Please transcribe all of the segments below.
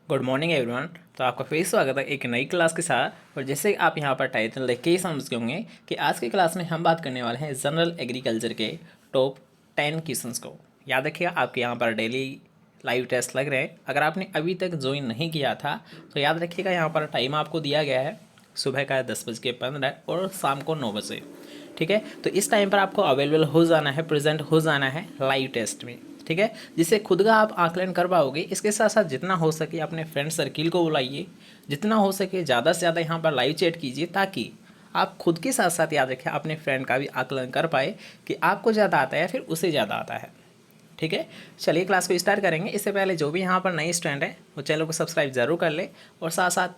Good morning everyone. तो आपका फिर स्वागत है एक नई क्लास के साथ। और जैसे आप यहाँ पर टाइटल देख के ही समझ गए होंगे कि आज की क्लास में हम बात करने वाले हैं जनरल एग्रीकल्चर के टॉप 10 क्वेश्चंस को। याद रखिएगा, आपके यहाँ पर डेली लाइव टेस्ट लग रहे हैं। अगर आपने अभी तक ज्वाइन नहीं किया था तो याद रखिएगा, यहाँ पर टाइम आपको दिया गया है सुबह का 10:15 और शाम को 9 बजे। ठीक है, तो इस टाइम पर आपको अवेलेबल हो जाना है, प्रेजेंट हो जाना है लाइव टेस्ट में। ठीक है, जिससे खुद का आप आकलन कर पाओगे। इसके साथ साथ जितना हो सके अपने फ्रेंड सर्किल को बुलाइए, जितना हो सके ज़्यादा से ज़्यादा यहाँ पर लाइव चैट कीजिए, ताकि आप खुद के साथ साथ याद रखें अपने फ्रेंड का भी आकलन कर पाए कि आपको ज़्यादा आता है या फिर उसे ज़्यादा आता है। ठीक है, चलिए क्लास को स्टार्ट करेंगे। इससे पहले जो भी यहाँ पर नए स्टूडेंट है वो चैनल को सब्सक्राइब जरूर कर ले और साथ साथ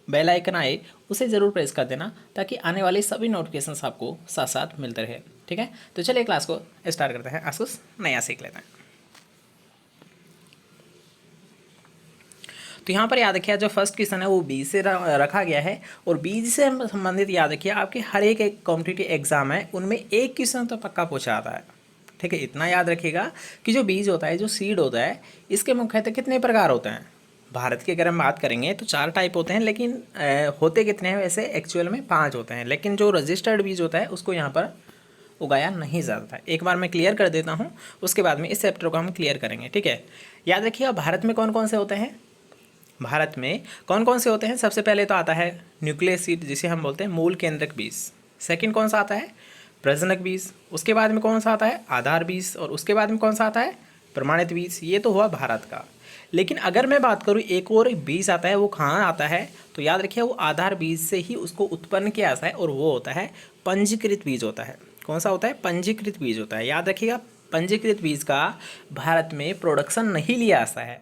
बेल आइकन आए उसे ज़रूर प्रेस कर देना, ताकि आने वाले सभी नोटिफिकेशंस आपको साथ साथ मिलते रहे। ठीक है, तो चलिए क्लास को स्टार्ट करते हैं, आज कुछ नया सीख लेते हैं। तो यहाँ पर याद रखिए, जो फर्स्ट क्वेश्चन है वो बीज से रखा गया है। और बीज से संबंधित याद रखिए, आपके हर एक कॉम्पिटिटिव एग्जाम है उनमें एक क्वेश्चन तो पक्का पूछा आता है। ठीक है, इतना याद रखिएगा कि जो बीज होता है, जो सीड होता है, इसके मुख्यतः कितने प्रकार होते हैं। भारत की अगर हम बात करेंगे तो 4 टाइप होते हैं, लेकिन होते कितने हैं वैसे एक्चुअल में 5 होते हैं। लेकिन जो रजिस्टर्ड बीज होता है उसको यहाँ पर उगाया नहीं जाता है। एक बार मैं क्लियर कर देता हूँ, उसके बाद में इस चैप्टर को हम क्लियर करेंगे। ठीक है, याद रखिएगा भारत में कौन कौन से होते हैं। भारत में कौन कौन से होते हैं, सबसे पहले तो आता है न्यूक्लियस सीड, जिसे हम बोलते हैं मूल केंद्रक बीज। सेकंड कौन सा आता है, प्रजनक बीज। उसके बाद में कौन सा आता है, आधार बीज। और उसके बाद में कौन सा आता है, प्रमाणित बीज। ये तो हुआ भारत का। लेकिन अगर मैं बात करूँ एक और बीज आता है, वो कहाँ आता है, तो याद रखिए वो आधार बीज से ही उसको उत्पन्न किया जाता है, और वो होता है पंजीकृत बीज होता है। कौन सा होता है, पंजीकृत बीज होता है। याद रखिएगा, पंजीकृत बीज का भारत में प्रोडक्शन नहीं लिया जाता है,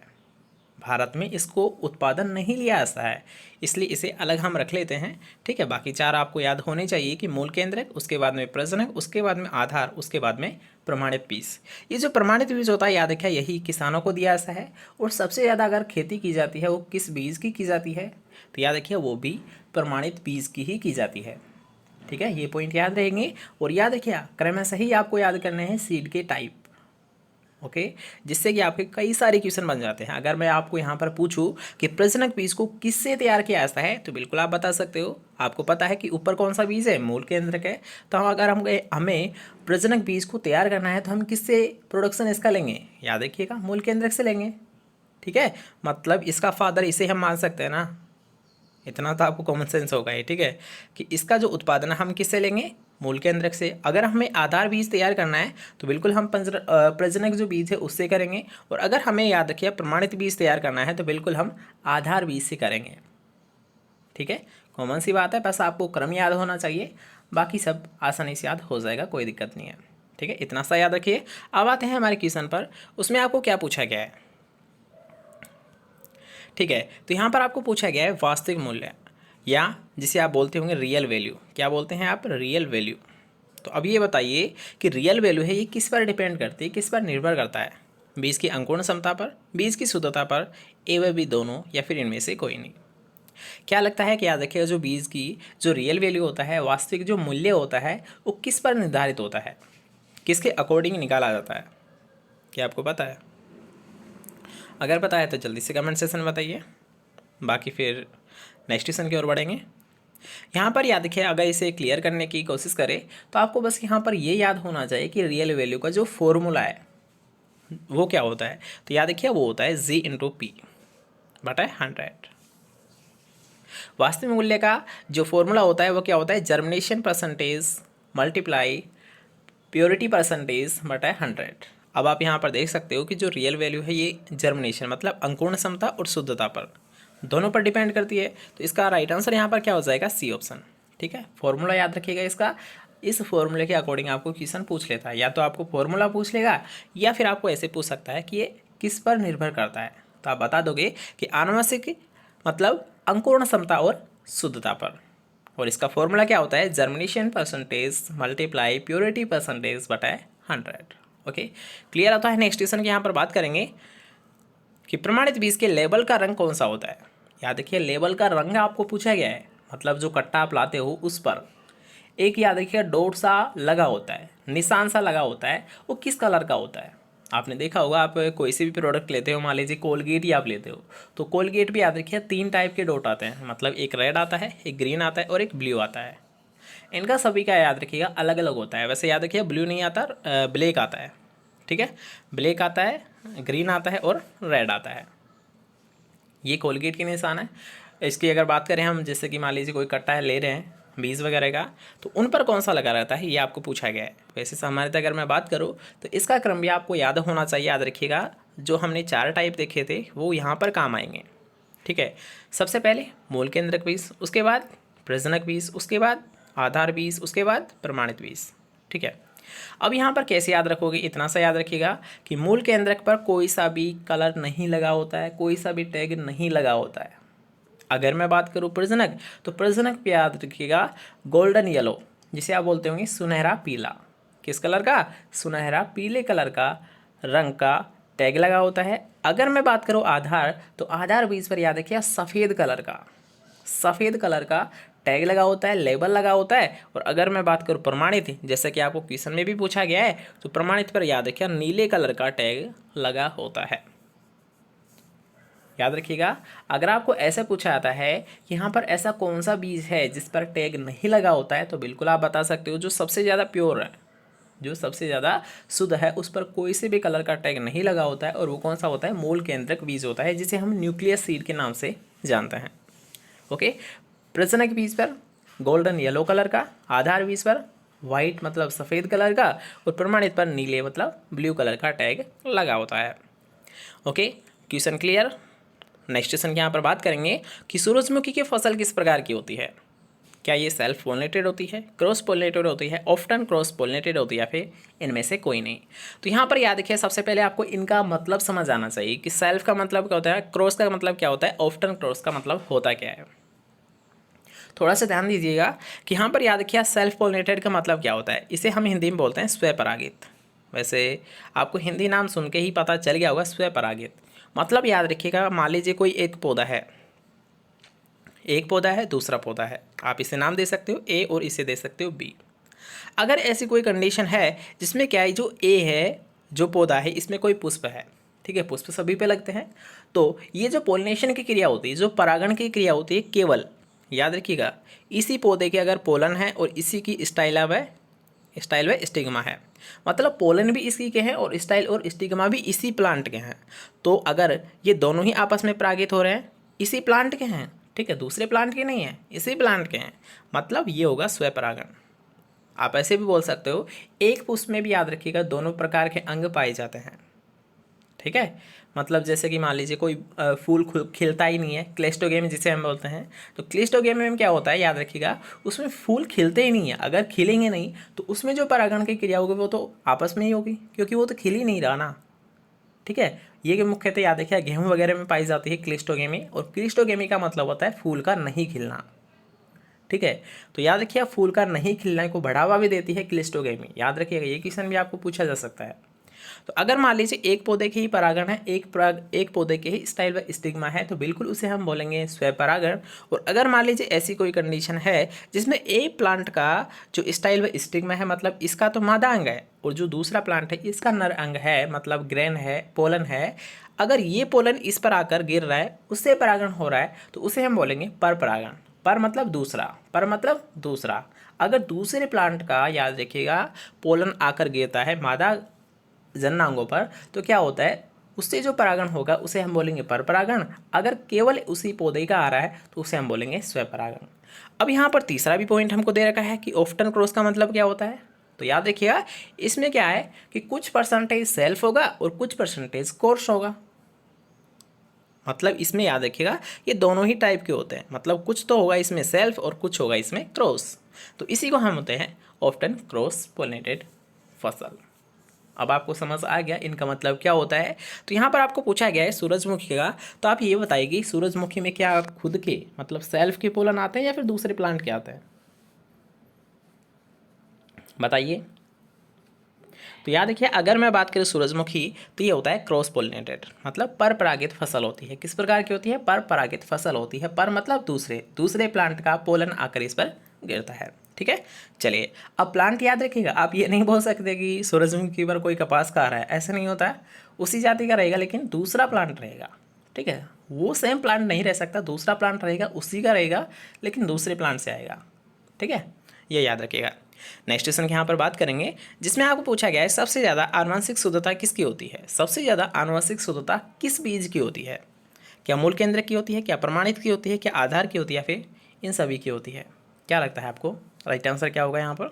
भारत में इसको उत्पादन नहीं लिया जाता है, इसलिए इसे अलग हम रख लेते हैं। ठीक है, बाकी 4 आपको याद होने चाहिए कि मूल केंद्रक, उसके बाद में प्रजनक, उसके बाद में आधार, उसके बाद में प्रमाणित बीज। ये जो प्रमाणित बीज होता है याद रखिए, यही किसानों को दिया जाता है। और सबसे ज़्यादा अगर खेती की जाती है वो किस बीज की जाती है, तो याद रखिए वो भी प्रमाणित बीज की ही की जाती है। ठीक है, ये पॉइंट याद रहेंगे। और याद रखिए क्रमशः ही आपको याद करने हैं सीड के टाइप। ओके, जिससे कि आपके कई सारे क्वेश्चन बन जाते हैं। अगर मैं आपको यहाँ पर पूछूं कि प्रजनक बीज को किससे तैयार किया जाता है, तो बिल्कुल आप बता सकते हो। आपको पता है कि ऊपर कौन सा बीज है, मूल केंद्रक है। तो अगर हमें प्रजनक बीज को तैयार करना है तो हम किससे प्रोडक्शन इसका लेंगे, याद रखिएगा मूल केंद्रक से लेंगे। ठीक है, मतलब इसका फादर इसे हम मान सकते हैं ना, इतना तो आपको कॉमन सेंस होगा ही। ठीक है, कि इसका जो उत्पादन है हम किससे लेंगे, मूल केंद्रक से। अगर हमें आधार बीज तैयार करना है तो बिल्कुल हम प्रजनक जो बीज है उससे करेंगे। और अगर हमें याद रखिए प्रमाणित बीज तैयार करना है तो बिल्कुल हम आधार बीज से करेंगे। ठीक है, कॉमन सी बात है, बस आपको क्रम याद होना चाहिए, बाकी सब आसानी से याद हो जाएगा, कोई दिक्कत नहीं है। ठीक है, इतना सा याद रखिए। अब आते हैं हमारे क्वेश्चन पर, उसमें आपको क्या पूछा गया है। ठीक है, तो यहाँ पर आपको पूछा गया है वास्तविक मूल्य, या जिसे आप बोलते होंगे रियल वैल्यू। क्या बोलते हैं आप, रियल वैल्यू। तो अब ये बताइए कि रियल वैल्यू है ये किस पर डिपेंड करती है, किस पर निर्भर करता है। बीज की अंकुरण क्षमता पर, बीज की शुद्धता पर, ए व बी दोनों, या फिर इनमें से कोई नहीं। क्या लगता है कि याद रखिएगा, जो बीज की जो रियल वैल्यू होता है, वास्तविक जो मूल्य होता है, वो किस पर निर्धारित होता है, किसके अकॉर्डिंग निकाला जाता है। क्या आपको पता है? अगर पता है तो जल्दी से कमेंट सेक्शन में बताइए, बाकी फिर नेक्स्ट क्वेश्चन की ओर बढ़ेंगे। यहाँ पर याद रखिए, अगर इसे क्लियर करने की कोशिश करें तो आपको बस यहाँ पर ये याद होना चाहिए कि रियल वैल्यू का जो फॉर्मूला है वो क्या होता है। तो याद रखिए वो होता है G/P/100। वास्तविक मूल्य का जो फॉर्मूला होता है वो क्या होता है, germination percentage multiply purity percentage बटा 100। अब आप यहाँ पर देख सकते हो कि जो रियल वैल्यू है ये जर्मिनेशन मतलब अंकुरण क्षमता और शुद्धता पर दोनों पर डिपेंड करती है। तो इसका राइट आंसर यहाँ पर क्या हो जाएगा, सी ऑप्शन। ठीक है, फॉर्मूला याद रखिएगा इसका, इस फॉर्मूले के अकॉर्डिंग आपको क्वेश्चन पूछ लेता है, या तो आपको फॉर्मूला पूछ लेगा या फिर आपको ऐसे पूछ सकता है कि ये किस पर निर्भर करता है। तो आप बता दोगे कि आनुवंशिक मतलब अंकुरण क्षमता और शुद्धता पर। और इसका फॉर्मूला क्या होता है, germination percentage multiply purity percentage बटा 100। ओके, क्लियर होता है। नेक्स्ट क्वेश्चन की यहाँ पर बात करेंगे कि प्रमाणित बीज के लेबल का रंग कौन सा होता है। याद रखिए लेबल का रंग आपको पूछा गया है, मतलब जो कट्टा आप लाते हो उस पर एक याद रखिए डॉट सा लगा होता है, निशान सा लगा होता है, वो किस कलर का होता है। आपने देखा होगा, आप कोई से भी प्रोडक्ट लेते हो, मान लीजिए कोलगेट ही आप लेते हो, तो कोलगेट भी याद रखिए 3 टाइप के डॉट आते हैं, मतलब एक रेड आता है, एक ग्रीन आता है और एक ब्लू आता है। इनका सभी का याद रखिएगा अलग अलग होता है। वैसे याद रखिए ब्लू नहीं आता, ब्लैक आता है, ठीक है, ब्लैक आता है, ग्रीन आता है और रेड आता है। ये कोलगेट के निशान है। इसकी अगर बात करें हम, जैसे कि मान लीजिए कोई कट्टा है ले रहे हैं बीज वगैरह का, तो उन पर कौन सा लगा रहता है ये आपको पूछा गया है। वैसे सामान्यतः अगर मैं बात करूँ तो इसका क्रम भी आपको याद होना चाहिए। याद रखिएगा जो हमने 4 टाइप देखे थे वो यहाँ पर काम आएंगे, ठीक है। सबसे पहले मूल केंद्रक बीज, उसके बाद प्रजनक बीज, उसके बाद आधार बीज, उसके बाद प्रमाणित बीज, ठीक है। अब यहाँ पर कैसे याद रखोगे, इतना सा याद रखिएगा कि मूल केंद्रक पर कोई सा भी कलर नहीं लगा होता है, कोई सा भी टैग नहीं लगा होता है। अगर मैं बात करूँ प्रजनक, तो प्रजनक पे याद रखिएगा गोल्डन येलो, जिसे आप बोलते होंगे सुनहरा पीला। किस कलर का? सुनहरा पीले कलर का रंग का टैग लगा होता है। अगर मैं बात करूँ आधार, तो आधार बीज पर याद रखिएगा सफ़ेद कलर का टैग लगा होता है, लेबल लगा होता है। और अगर मैं बात करूँ प्रमाणित, जैसे कि आपको क्वेश्चन में भी पूछा गया है, तो प्रमाणित पर याद रखिएगा नीले कलर का टैग लगा होता है। याद रखिएगा अगर आपको ऐसा पूछा जाता है कि यहाँ पर ऐसा कौन सा बीज है जिस पर टैग नहीं लगा होता है, तो बिल्कुल आप बता सकते हो जो सबसे ज़्यादा प्योर है, जो सबसे ज़्यादा शुद्ध है, उस पर कोई से भी कलर का टैग नहीं लगा होता है। और वो कौन सा होता है? मूल केंद्रक बीज होता है, जिसे हम न्यूक्लियस सीड के नाम से जानते हैं। ओके, प्रजनक बीज पर गोल्डन येलो कलर का, आधार बीज पर वाइट मतलब सफ़ेद कलर का, और प्रमाणित पर नीले मतलब ब्लू कलर का टैग लगा होता है। Okay, question clear. Next question की यहाँ पर बात करेंगे कि सूरजमुखी की फसल किस प्रकार की होती है। क्या ये सेल्फ पोलिनेटेड होती है, क्रॉस पोलिनेटेड होती है, ऑफ्टन क्रॉस पोलिनेटेड होती है, या फिर इनमें से कोई नहीं। तो यहाँ पर याद रखिए सबसे पहले आपको इनका मतलब समझ आना चाहिए कि सेल्फ का मतलब क्या होता है, क्रॉस का मतलब क्या होता है, ऑफ्टन क्रॉस का मतलब होता क्या है। थोड़ा सा ध्यान दीजिएगा कि यहाँ पर याद रखिए सेल्फ पोलिनेटेड का मतलब क्या होता है। इसे हम हिंदी में बोलते हैं स्वपरागित। वैसे आपको हिंदी नाम सुन के ही पता चल गया होगा, स्वपरागित मतलब याद रखिएगा मान लीजिए कोई एक पौधा है, दूसरा पौधा है, आप इसे नाम दे सकते हो ए और इसे दे सकते हो बी। अगर ऐसी कोई कंडीशन है जिसमें क्या है, जो ए है जो पौधा है इसमें कोई पुष्प है, ठीक है, पुष्प सभी पे लगते हैं, तो ये जो पोलिनेशन की क्रिया होती है, जो परागण की क्रिया होती है, केवल याद रखिएगा इसी पौधे के अगर पोलन है और इसी की स्टाइल व स्टिग्मा है, मतलब पोलन भी इसी के हैं और स्टाइल और स्टिग्मा भी इसी प्लांट के हैं। तो अगर ये दोनों ही आपस में परागित हो रहे हैं, इसी प्लांट के हैं, ठीक है, दूसरे प्लांट के नहीं हैं, इसी प्लांट के हैं, मतलब ये होगा स्वपरागण। आप ऐसे भी बोल सकते हो एक पुष्प में भी याद रखिएगा दोनों प्रकार के अंग पाए जाते हैं, ठीक है। मतलब जैसे कि मान लीजिए कोई फूल खिलता ही नहीं है, क्लिस्टोगेम जिसे हम बोलते हैं, तो क्लिस्टोगेम में क्या होता है याद रखिएगा, उसमें फूल खिलते ही नहीं है। अगर खिलेंगे नहीं तो उसमें जो परागण की क्रिया होगी वो तो आपस में ही होगी, क्योंकि वो तो खिल ही नहीं रहा ना, ठीक है। ये मुख्यतः याद रखिए गेहूँ वगैरह में पाई जाती है क्लिस्टोगेमी, और क्लिस्टोगेमी का मतलब होता है फूल का नहीं खिलना, ठीक है। तो याद रखिए फूल का नहीं खिलने को बढ़ावा भी देती है क्लिस्टोगेमी, याद रखिएगा, ये क्वेश्चन भी आपको पूछा जा सकता है। तो अगर मान लीजिए एक पौधे के ही परागण है, एक पौधे के ही स्टाइल व स्टिग्मा है, तो बिल्कुल उसे हम बोलेंगे स्वपरागण। और अगर मान लीजिए ऐसी कोई कंडीशन है जिसमें एक प्लांट का जो स्टाइल व स्टिग्मा है, मतलब इसका तो मादा अंग है, और जो दूसरा प्लांट है इसका नर अंग है, मतलब ग्रेन है, पोलन है, अगर ये पोलन इस पर आकर गिर रहा है, उससे परागण हो रहा है, तो उसे हम बोलेंगे परपरागण। पर मतलब दूसरा। अगर दूसरे प्लांट का याद रखिएगा पोलन आकर गिरता है मादा जननांगों पर, तो क्या होता है, उससे जो परागण होगा उसे हम बोलेंगे परपरागण। अगर केवल उसी पौधे का आ रहा है तो उसे हम बोलेंगे स्वपरागण। अब यहाँ पर तीसरा भी पॉइंट हमको दे रखा है कि ऑफ्टन क्रॉस का मतलब क्या होता है। तो याद रखिएगा इसमें क्या है कि कुछ परसेंटेज सेल्फ होगा और कुछ परसेंटेज क्रॉस होगा। मतलब इसमें याद रखिएगा ये दोनों ही टाइप के होते हैं, मतलब कुछ तो होगा इसमें सेल्फ और कुछ होगा इसमें क्रॉस, तो इसी को हम होते हैं ऑफ्टन क्रॉस पोलिनेटेड फसल। अब आपको समझ आ गया इनका मतलब क्या होता है। तो यहाँ पर आपको पूछा गया है सूरजमुखी का, तो आप ये बताइए सूरजमुखी में क्या खुद के मतलब सेल्फ के पोलन आते हैं या फिर दूसरे प्लांट के आते हैं, बताइए। तो याद रखिए अगर मैं बात करूँ सूरजमुखी, तो ये होता है क्रॉस पोलिनेटेड, मतलब पर परागित फसल होती है। किस प्रकार की होती है? पर परागित फसल होती है। पर मतलब दूसरे प्लांट का पोलन आकर इस पर गिरता है, ठीक है। चलिए अब प्लांट याद रखिएगा, आप ये नहीं बोल सकते कि सूरजमुखी पर कोई कपास का आ रहा है, ऐसा नहीं होता है। उसी जाति का रहेगा लेकिन दूसरा प्लांट रहेगा, ठीक है। वो सेम प्लांट नहीं रह सकता, दूसरा प्लांट रहेगा, उसी का रहेगा लेकिन दूसरे प्लांट से आएगा, ठीक है, ये याद रखिएगा। नेक्स्ट क्वेश्चन की यहाँ पर बात करेंगे, जिसमें आपको पूछा गया है सबसे ज़्यादा आनुवंशिक शुद्धता किसकी होती है। सबसे ज़्यादा आनुवंशिक शुद्धता किस बीज की होती है। क्या मूल केंद्र की होती है, क्या प्रमाणित की होती है, क्या आधार की होती है, या फिर इन सभी की होती है। क्या लगता है आपको राइट आंसर क्या होगा यहाँ पर।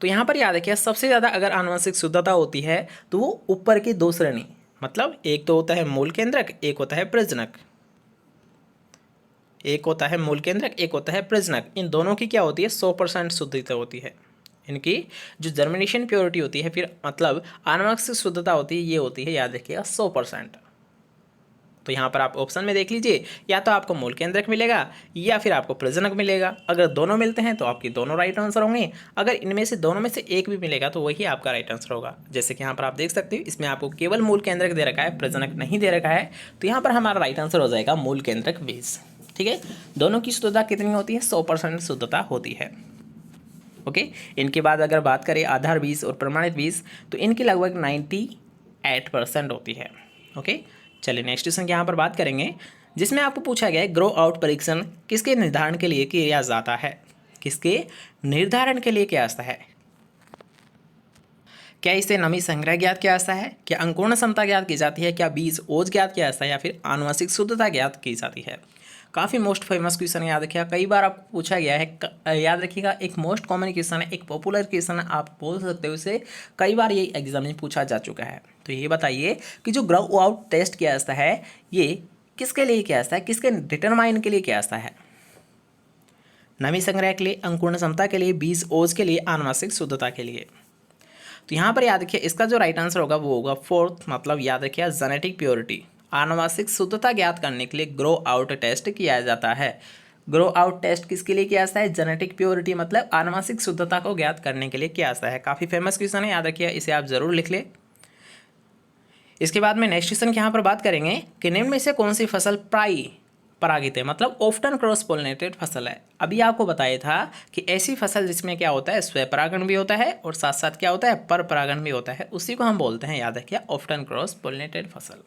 तो यहाँ पर याद रखिए सबसे ज़्यादा अगर आनुवंशिक शुद्धता होती है तो वो ऊपर की दो श्रेणी, मतलब एक तो होता है मूल केंद्रक, एक होता है प्रजनक। एक होता है मूल केंद्रक, एक होता है प्रजनक। इन दोनों की क्या होती है 100% शुद्धता होती है। इनकी जो जर्मिनेशन प्योरिटी होती है, फिर मतलब आनुवंशिक शुद्धता होती है, ये होती है याद रखिएगा 100%। तो यहाँ पर आप ऑप्शन में देख लीजिए, या तो आपको मूल केंद्रक मिलेगा या फिर आपको प्रजनक मिलेगा। अगर दोनों मिलते हैं तो आपकी दोनों राइट आंसर होंगे, अगर इनमें से दोनों में से एक भी मिलेगा तो वही आपका राइट आंसर होगा। जैसे कि यहाँ पर आप देख सकते हो, इसमें आपको केवल मूल केंद्रक दे रखा है, प्रजनक नहीं दे रखा है, तो यहाँ पर हमारा राइट आंसर हो जाएगा मूल केंद्रक बीज, ठीक है। दोनों की शुद्धता कितनी होती है 100% शुद्धता होती है, ओके। इनके बाद अगर बात करें आधार बीज और प्रमाणित बीज, तो इनकी लगभग 98% होती है, ओके। चलिए नेक्स्ट क्वेश्चन की यहाँ पर बात करेंगे, जिसमें आपको पूछा गया है ग्रो आउट परीक्षण किसके निर्धारण के लिए किया जाता है। किसके निर्धारण के लिए किया जाता है। क्या इसे नमी संग्रह ज्ञात किया जाता है, क्या अंकुरण क्षमता ज्ञात की जाती है, क्या बीज ओज ज्ञात किया जाता है, या फिर आनुवंशिक शुद्धता ज्ञात की जाती है। काफ़ी मोस्ट फेमस क्वेश्चन याद रखिएगा, कई बार आपको पूछा गया है, याद रखिएगा एक मोस्ट कॉमन क्वेश्चन है, एक पॉपुलर क्वेश्चन है, आप बोल सकते हो इसे, कई बार ये एग्जाम में पूछा जा चुका है। तो ये बताइए कि जो ग्रो आउट टेस्ट किया जाता है ये किसके लिए किया जाता है, किसके डिटरमाइन के लिए किया जाता है। नमी संग्रह के लिए, अंकुरण क्षमता के लिए, बीज ओज के लिए, आनुवंशिक शुद्धता के लिए। तो यहाँ पर याद रखिए इसका जो राइट आंसर होगा वो होगा फोर्थ, मतलब याद रखिए जेनेटिक प्योरिटी। आनुवंशिक शुद्धता ज्ञात करने के लिए ग्रो आउट टेस्ट किया जाता है। ग्रो आउट टेस्ट किसके लिए किया जाता है, जेनेटिक प्योरिटी, मतलब आनुवंशिक शुद्धता को ज्ञात करने के लिए किया जाता है। काफ़ी फेमस क्वेश्चन है, याद रखिए, इसे आप जरूर लिख ले। इसके बाद में नेक्स्ट क्वेश्चन की यहाँ पर बात करेंगे कि निम्न में से कौन सी फसल परागित है, मतलब ऑफ्टन क्रॉस पोलिनेटेड फसल है। अभी आपको बताया था कि ऐसी फसल जिसमें क्या होता है स्वपरागण भी होता है और साथ साथ क्या होता है पर परागण भी होता है, उसी को हम बोलते हैं याद रखिए ऑफ्टन क्रॉस पोलिनेटेड फसल।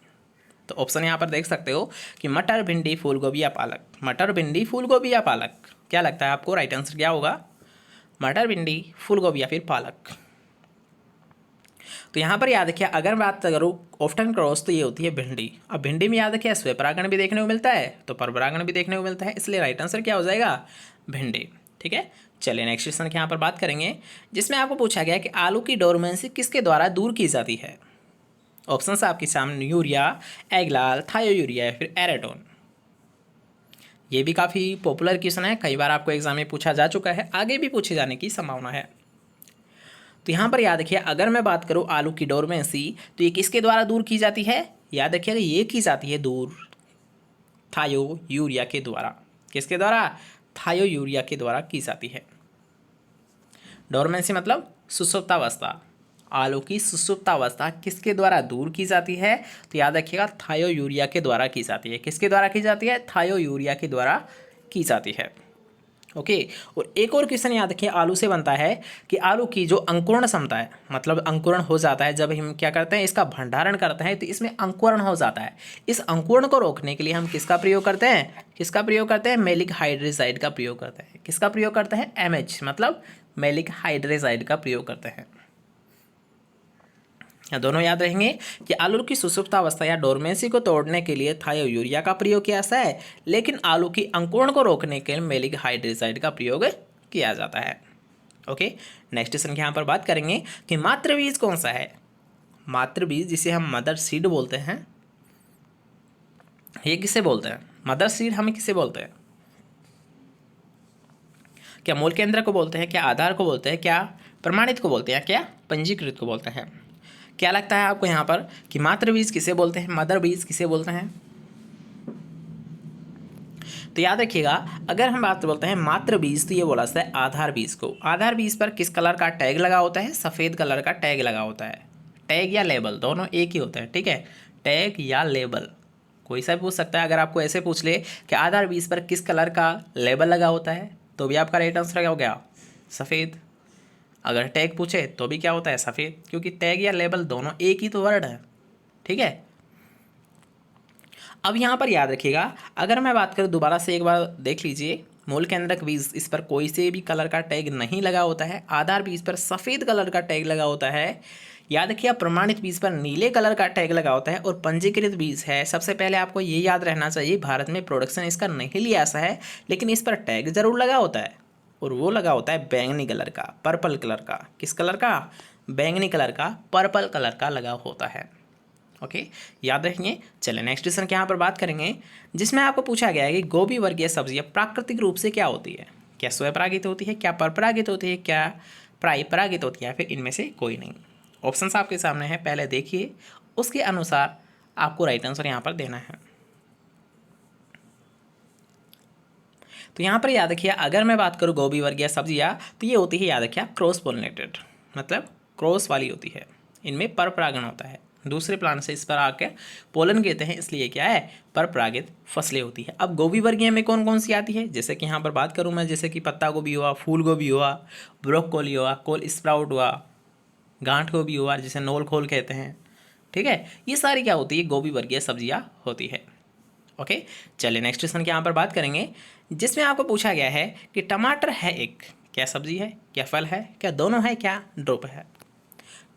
तो ऑप्शन यहाँ पर देख सकते हो कि मटर, भिंडी, फूलगोभी या पालक। मटर, भिंडी, फूलगोभी या पालक, क्या लगता है आपको राइट आंसर क्या होगा। मटर, भिंडी, फूलगोभी या फिर पालक। तो यहाँ पर याद रखिए अगर बात करूँ ऑफ्टन क्रॉस तो ये होती है भिंडी। अब भिंडी में याद रखिए स्वपरागण भी देखने को मिलता है तो परपरागण भी देखने को मिलता है, इसलिए राइट आंसर क्या हो जाएगा भिंडी, ठीक है। चलिए नेक्स्ट क्वेश्चन की यहाँ पर बात करेंगे, जिसमें आपको पूछा गया कि आलू की डोरमेंसी किसके द्वारा दूर की जाती है। ऑप्शन आपके सामने यूरिया, एगलाल, थायोयूरिया या फिर एराटोन। ये भी काफ़ी पॉपुलर क्वेश्चन है, कई बार आपको एग्जाम में पूछा जा चुका है, आगे भी पूछे जाने की संभावना है। तो यहाँ पर याद रखिए अगर मैं बात करूँ आलू की डोरमेंसी तो ये किसके द्वारा दूर की जाती है, याद रखिएगा ये की जाती है दूर थायोयूरिया के द्वारा। किसके द्वारा, थायोयूरिया के द्वारा की जाती है। डोरमेंसी मतलब सुसुप्तावस्था, आलू की सुसुप्तावस्था किसके द्वारा दूर की जाती है, तो याद रखिएगा थायोयूरिया के द्वारा की जाती है। किसके द्वारा की जाती है, थायोयूरिया के द्वारा की जाती है, ओके। और एक और क्वेश्चन याद रखिए आलू से बनता है कि आलू की जो अंकुरण क्षमता है, मतलब अंकुरण हो जाता है जब हम क्या करते हैं इसका भंडारण करते हैं तो इसमें अंकुरण हो जाता है। इस अंकुरण को रोकने के लिए हम किसका प्रयोग करते हैं, किसका प्रयोग करते हैं, मैलिक हाइड्रेजाइड का प्रयोग करते हैं। किसका प्रयोग करते हैं, MH मतलब मैलिक हाइड्रेजाइड का प्रयोग करते हैं। दोनों याद रहेंगे कि आलू की सुसुप्तावस्था या डोरमेंसी को तोड़ने के लिए थायोयूरिया का प्रयोग किया जाता है, लेकिन आलू की अंकुरण को रोकने के लिए मैलिक हाइड्रेजाइड का प्रयोग किया जाता है, ओके। नेक्स्ट क्वेश्चन की यहाँ पर बात करेंगे कि मातृ बीज कौन सा है। मातृ बीज जिसे हम मदर सीड बोलते हैं, ये किसे बोलते हैं, मदर सीड हमें किसे बोलते हैं। क्या मूल केंद्र को बोलते हैं, क्या आधार को बोलते हैं, क्या प्रमाणित को बोलते हैं, क्या पंजीकृत को बोलते हैं। क्या लगता है आपको यहाँ पर कि मातृ बीज किसे बोलते हैं, मदर बीज किसे बोलते हैं। तो याद रखिएगा अगर हम बात बोलते हैं मातृ बीज तो ये बोला जाता है आधार बीज को। आधार बीज पर किस कलर का टैग लगा होता है, सफ़ेद कलर का टैग लगा होता है। टैग या लेबल दोनों एक ही होता है, ठीक है, टैग या लेबल कोई सा भी पूछ सकता है। अगर आपको ऐसे पूछ ले कि आधार बीज पर किस कलर का लेबल लगा होता है तो भी आपका राइट आंसर क्या हो गया, सफ़ेद। अगर टैग पूछे तो भी क्या होता है, सफ़ेद, क्योंकि टैग या लेबल दोनों एक ही तो वर्ड है। ठीक है, अब यहाँ पर याद रखिएगा, अगर मैं बात करूँ दोबारा से एक बार देख लीजिए, मूल केंद्रक बीज इस पर कोई से भी कलर का टैग नहीं लगा होता है, आधार बीज पर सफ़ेद कलर का टैग लगा होता है, याद रखिए प्रमाणित बीज पर नीले कलर का टैग लगा होता है, और पंजीकृत बीज है, सबसे पहले आपको ये याद रहना चाहिए भारत में प्रोडक्शन इसका नहीं लिया ऐसा है, लेकिन इस पर टैग जरूर लगा होता है, और वो लगा होता है बैंगनी कलर का, पर्पल कलर का। किस कलर का, बैंगनी कलर का, पर्पल कलर का लगा होता है। ओके, याद रखिए। चलिए नेक्स्ट क्वेश्चन के यहाँ पर बात करेंगे, जिसमें आपको पूछा गया है कि गोभी वर्गीय सब्जियाँ प्राकृतिक रूप से क्या होती है, क्या स्वपरागित होती है, क्या परपरागित होती है, क्या परागित होती है, फिर इनमें से कोई नहीं। ऑप्शंस आपके सामने हैं, पहले देखिए, उसके अनुसार आपको राइट आंसर यहाँ पर देना है। तो यहाँ पर याद रखिए, अगर मैं बात करूँ गोभी वर्गीय सब्जियाँ, तो ये होती है, याद रखिए, क्रॉस पोलिनेटेड, मतलब क्रॉस वाली होती है, इनमें परपरागण होता है, दूसरे प्लांट से इस पर आके पोलन गिरते हैं, इसलिए क्या है, परपरागित फसलें होती है। अब गोभी वर्गीय में कौन कौन सी आती है, जैसे कि यहाँ पर बात करूँ मैं, जैसे कि पत्ता गोभी हुआ, फूल गोभी हुआ, ब्रोकोली हुआ, कोल स्प्राउट हुआ, गांठ गोभी हुआ, जिसे नोल खोल कहते हैं। ठीक है, ये सारी क्या होती है, गोभी वर्गीय सब्जियाँ होती है। ओके, चलिए नेक्स्ट क्वेश्चन की यहाँ पर बात करेंगे, जिसमें आपको पूछा गया है कि टमाटर है एक क्या सब्जी है, क्या फल है, क्या दोनों है, क्या ड्रुप है।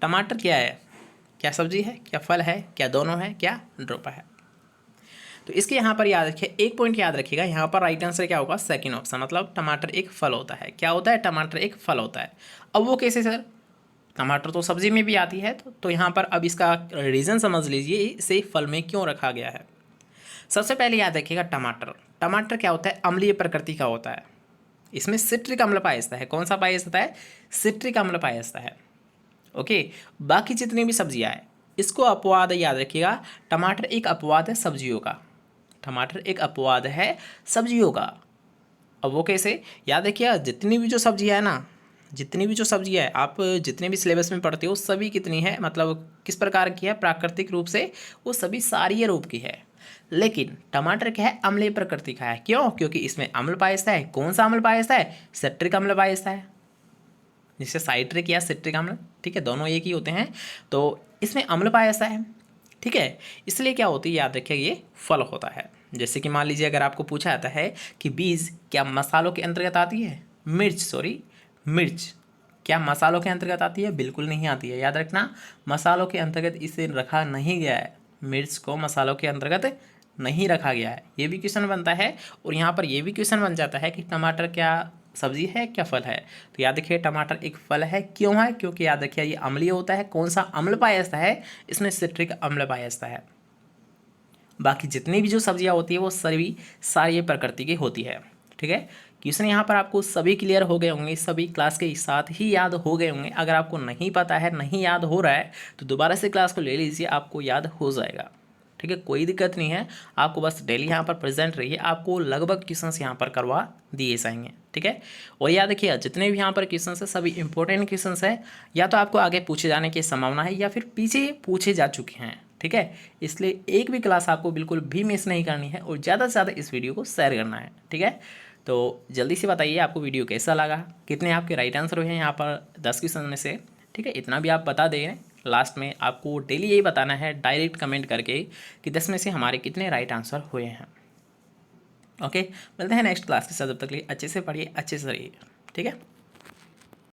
टमाटर क्या है, क्या सब्जी है, क्या फल है, क्या दोनों है, क्या ड्रुप है। तो इसके यहाँ पर याद रखिए, एक पॉइंट याद रखिएगा, यहाँ पर राइट आंसर क्या होगा, सेकंड ऑप्शन, मतलब टमाटर एक फल होता है। क्या होता है, टमाटर एक फल होता है। अब वो कैसे सर, टमाटर तो सब्जी में भी आती है, तो यहाँ पर अब इसका रीज़न समझ लीजिए, इसे फल में क्यों रखा गया है। सबसे पहले याद रखिएगा, टमाटर, टमाटर क्या होता है, अम्लीय प्रकृति का होता है, इसमें सिट्रिक अम्ल पाया जाता है। कौन सा पाया जाता है, सिट्रिक अम्ल पाया जाता है। ओके, बाकी जितनी भी सब्जियां हैं, इसको अपवाद है, याद रखिएगा, टमाटर एक अपवाद है सब्जियों का, टमाटर एक अपवाद है सब्जियों का। अब वो कैसे, याद रखिएगा, जितनी भी जो सब्जियां है ना, जितनी भी जो सब्जियां है, आप जितने भी सिलेबस में पढ़ते हो, सभी कितनी है, मतलब किस प्रकार की है, प्राकृतिक रूप से, वो सभी सारी रूप की है। लेकिन टमाटर क्या है, अम्लीय प्रकृति का है। क्यों, क्योंकि इसमें अम्ल पाया जाता है। कौन सा अम्ल पाया जाता है, सिट्रिक अम्ल पाया जाता है, जिससे साइट्रिक या सिट्रिक अम्ल, ठीक है, दोनों एक ही होते हैं, तो इसमें अम्ल पाया जाता है। ठीक है, इसलिए क्या होती है, याद रखिए, ये फल होता है। जैसे कि मान लीजिए, अगर आपको पूछा जाता है कि बीज क्या मसालों के अंतर्गत आती है, मिर्च क्या मसालों के अंतर्गत आती है, बिल्कुल नहीं आती है। याद रखना, मसालों के अंतर्गत इसे रखा नहीं गया है, मिर्च को मसालों के अंतर्गत नहीं रखा गया है। ये भी क्वेश्चन बनता है, और यहाँ पर ये भी क्वेश्चन बन जाता है कि टमाटर क्या सब्जी है, क्या फल है। तो याद रखिए, टमाटर एक फल है। क्यों है, क्योंकि याद रखिए, ये अम्लीय होता है। कौन सा अम्ल पाया जाता है, इसमें सिट्रिक अम्ल पाया जाता है। बाकी जितनी भी जो सब्जियां होती है, वो सभी सारी प्रकृति की होती है। ठीक है, क्वेश्चन यहाँ पर आपको सभी क्लियर हो गए होंगे, सभी क्लास के साथ ही याद हो गए होंगे। अगर आपको नहीं पता है, नहीं याद हो रहा है, तो दोबारा से क्लास को ले लीजिए, आपको याद हो जाएगा। ठीक है, कोई दिक्कत नहीं है, आपको बस डेली यहाँ पर प्रेजेंट रहिए, आपको लगभग क्वेश्चंस यहाँ पर करवा दिए जाएंगे। ठीक है, और याद रखिए, जितने भी यहाँ पर क्वेश्चंस है, सभी इंपॉर्टेंट क्वेश्चंस है, या तो आपको आगे पूछे जाने की संभावना है, या फिर पीछे पूछे जा चुके हैं। ठीक है, इसलिए एक भी क्लास आपको बिल्कुल भी मिस नहीं करनी है, और ज़्यादा से ज़्यादा इस वीडियो को शेयर करना है। ठीक है, तो जल्दी से बताइए आपको वीडियो कैसा लगा, कितने आपके राइट आंसर हुए हैं यहाँ पर 10 क्वेश्चन में से। ठीक है, इतना भी आप बता दें। लास्ट में आपको डेली यही बताना है, डायरेक्ट कमेंट करके, कि 10 में से हमारे कितने राइट आंसर हुए हैं। ओके, मिलते हैं नेक्स्ट क्लास के साथ, जब तक लिए अच्छे से पढ़िए, अच्छे से रहिए। ठीक है।